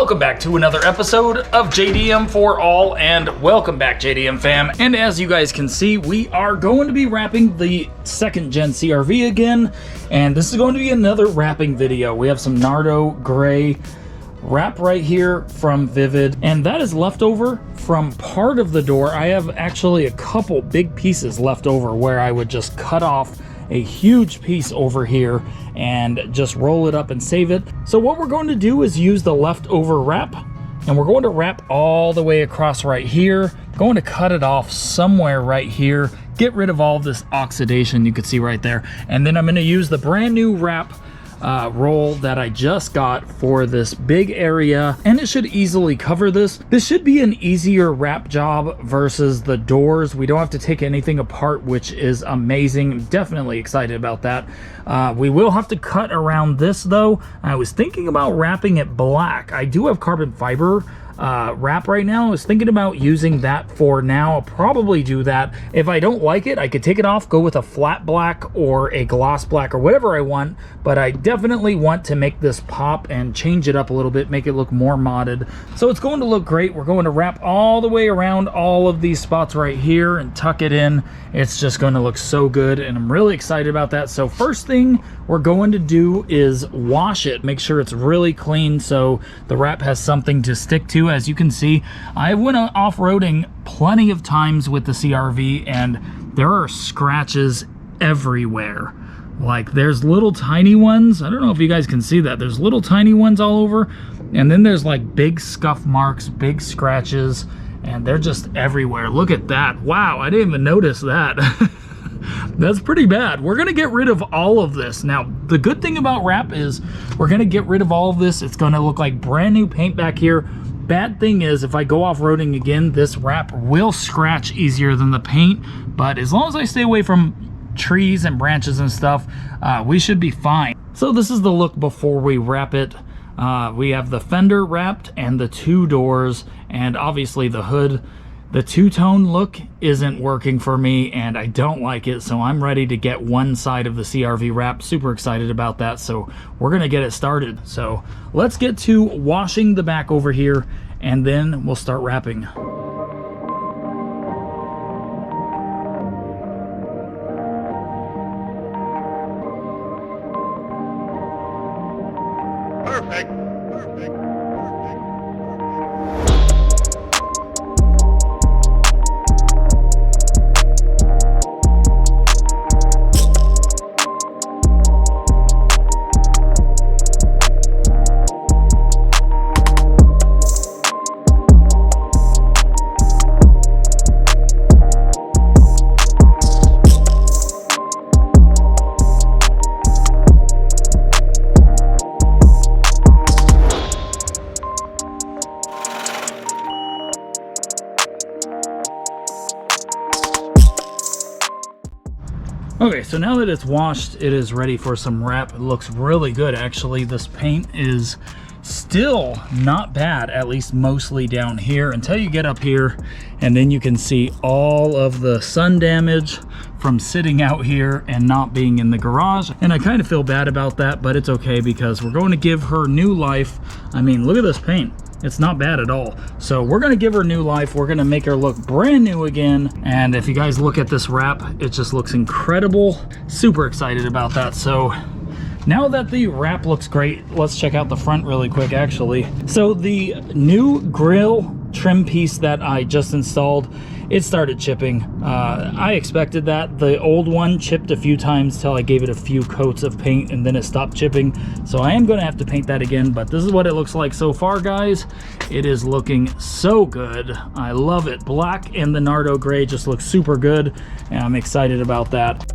Welcome back to another episode of JDM for All, and welcome back, JDM fam. And as you guys can see, we are going to be wrapping the 2nd gen CRV again, and this is going to be another wrapping video. We have some Nardo Gray wrap right here from Vivid, and that is left over from part of the door. I have actually a couple big pieces left over where I would just cut off a huge piece over here and just roll it up and save it. So what we're going to do is use the leftover wrap, and we're going to wrap all the way across right here. Going to cut it off somewhere right here, get rid of all this oxidation you can see right there, and then I'm going to use the brand new wrap roll that I just got for this big area, and it should easily cover this. This should be an easier wrap job versus the doors. We don't have to take anything apart, which is amazing. I'm definitely excited about that. We will have to cut around this though. I was thinking about wrapping it black. I do have carbon fiber wrap right now. I was thinking about using that for now. I'll probably do that. If I don't like it, I could take it off, go with a flat black or a gloss black or whatever I want, but I definitely want to make this pop and change it up a little bit, make it look more modded. So it's going to look great. We're going to wrap all the way around all of these spots right here and tuck it in. It's just going to look so good, and I'm really excited about that. So first thing we're going to do is wash it, make sure it's really clean so the wrap has something to stick to. As you can see, I went off-roading plenty of times with the CRV, and there are scratches everywhere. Like, there's little tiny ones. I don't know if you guys can see that. There's little tiny ones all over, and then there's like big scuff marks, big scratches, and they're just everywhere. Look at that. Wow, I didn't even notice that. That's pretty bad. We're gonna get rid of all of this. Now, the good thing about wrap is we're gonna get rid of all of this. It's gonna look like brand new paint back here. Bad thing is, if I go off-roading again, this wrap will scratch easier than the paint, but as long as I stay away from trees and branches and stuff, we should be fine. So this is the look before we wrap it. We have the fender wrapped and the 2 doors, and obviously the hood. The two-tone look isn't working for me, and I don't like it, so I'm ready to get one side of the CRV wrap. Super excited about that, so we're gonna get it started. So let's get to washing the back over here, and then we'll start wrapping. Perfect. Okay, so now that it's washed, it is ready for some wrap. It looks really good, actually. This paint is still not bad, at least mostly down here, until you get up here, and then you can see all of the sun damage from sitting out here and not being in the garage. And I kind of feel bad about that, but it's okay because we're going to give her new life. I mean, look at this paint. It's not bad at all. So we're gonna give her new life. We're gonna make her look brand new again. And if you guys look at this wrap, it just looks incredible. Super excited about that. So now that the wrap looks great, let's check out the front really quick, actually. So the new grill trim piece that I just installed, it started chipping. I expected that. The old one chipped a few times till I gave it a few coats of paint, and then it stopped chipping. So I am gonna have to paint that again, but this is what it looks like so far, guys. It is looking so good. I love it. Black and the Nardo Gray just looks super good, and I'm excited about that.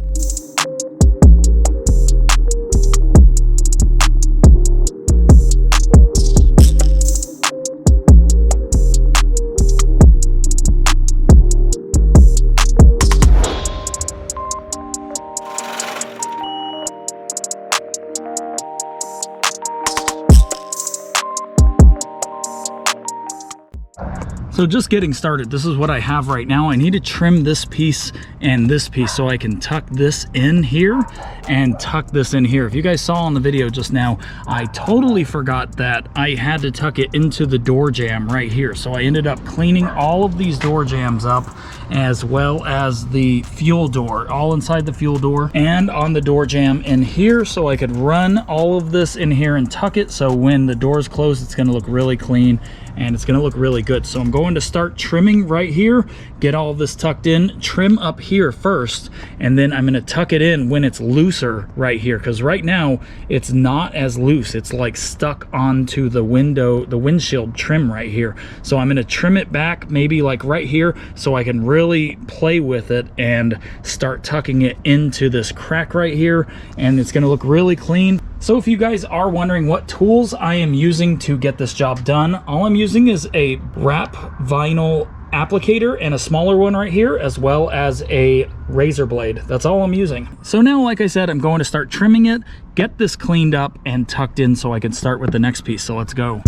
So just getting started, this is what I have right now. I need to trim this piece and this piece so I can tuck this in here and tuck this in here. If you guys saw on the video just now, I totally forgot that I had to tuck it into the door jamb right here. So I ended up cleaning all of these door jambs up, as well as the fuel door, all inside the fuel door and on the door jamb in here, so I could run all of this in here and tuck it, so when the doors close, it's going to look really clean and it's going to look really good. So I'm going to start trimming right here, get all of this tucked in, trim up here first, and then I'm going to tuck it in when it's looser right here, because right now it's not as loose. It's like stuck onto the window, the windshield trim right here. So I'm going to trim it back maybe like right here, so I can really play with it and start tucking it into this crack right here, and it's going to look really clean. So if you guys are wondering what tools I am using to get this job done, all I'm using is a wrap vinyl applicator and a smaller one right here, as well as a razor blade. That's all I'm using. So now, like I said, I'm going to start trimming it, get this cleaned up and tucked in so I can start with the next piece. So let's go.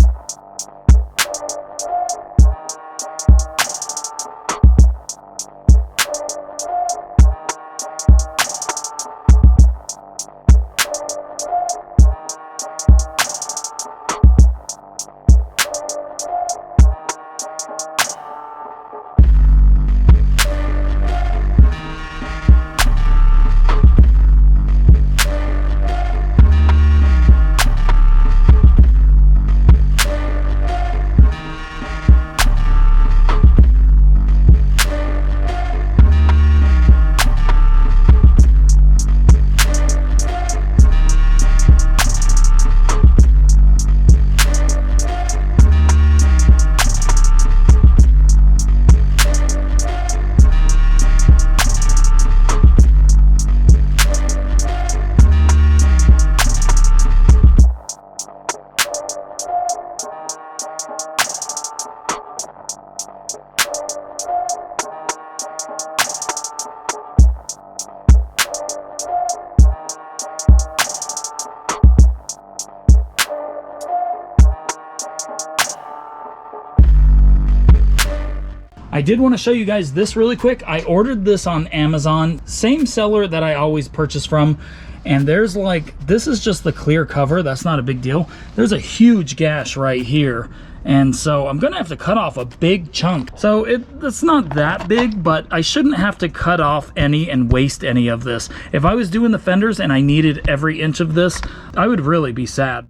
I did want to show you guys this really quick. I ordered this on Amazon, same seller that I always purchase from, and there's like, this is just the clear cover. That's not a big deal. There's a huge gash right here, and so I'm gonna have to cut off a big chunk. So it's not that big, but I shouldn't have to cut off any and waste any of this. If I was doing the fenders and I needed every inch of this, I would really be sad.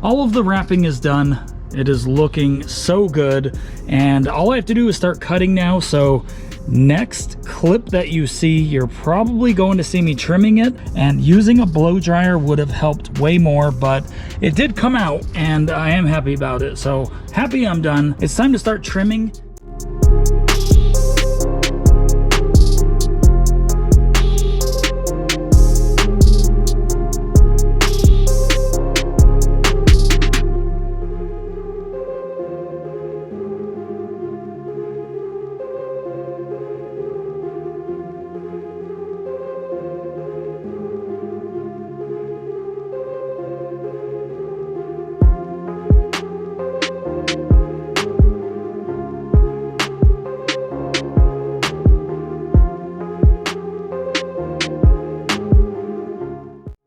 All of the wrapping is done. It is looking so good, and all I have to do is start cutting now. So next clip that you see, you're probably going to see me trimming it, and using a blow dryer would have helped way more, but it did come out and I am happy about it. So happy I'm done. It's time to start trimming.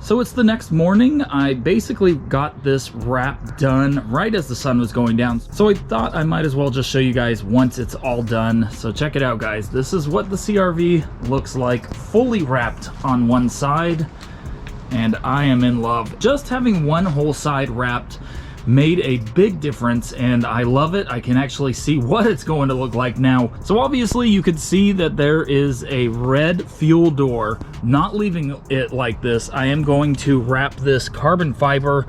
So it's the next morning. I basically got this wrap done right as the sun was going down. So I thought I might as well just show you guys once it's all done. So check it out, guys. This is what the CR-V looks like, fully wrapped on one side. And I am in love. Just having one whole side wrapped made a big difference, and I love it. I can actually see what it's going to look like now. So obviously you could see that there is a red fuel door. Not leaving it like this. I am going to wrap this carbon fiber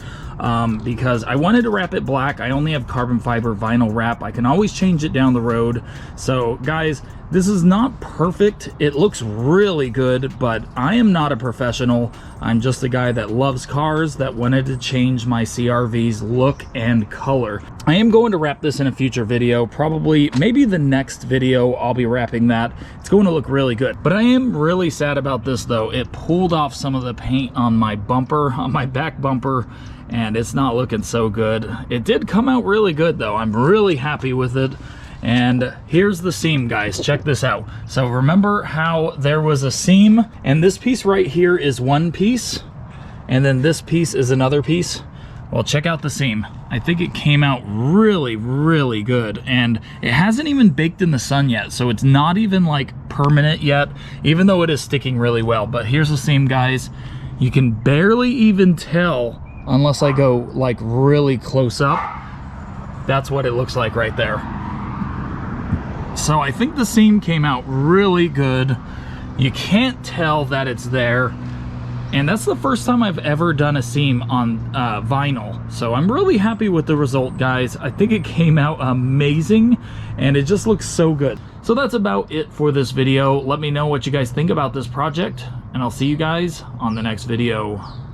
because I wanted to wrap it black. I only have carbon fiber vinyl wrap. I can always change it down the road. So guys, this is not perfect. It looks really good, but I am not a professional. I'm just a guy that loves cars that wanted to change my CR-V's look and color. I am going to wrap this in a future video, probably maybe the next video I'll be wrapping that. It's going to look really good. But I am really sad about this though. It pulled off some of the paint on my bumper, on my back bumper, and it's not looking so good. It did come out really good though. I'm really happy with it. And here's the seam, guys. Check this out. So remember how there was a seam, and this piece right here is one piece, and then this piece is another piece? Well, check out the seam. I think it came out really, really good, and it hasn't even baked in the sun yet, so it's not even like permanent yet, even though it is sticking really well. But here's the seam, guys. You can barely even tell unless I go like really close up. That's what it looks like right there. So I think the seam came out really good. You can't tell that it's there. And that's the first time I've ever done a seam on vinyl. So I'm really happy with the result, guys. I think it came out amazing, and it just looks so good. So that's about it for this video. Let me know what you guys think about this project, and I'll see you guys on the next video.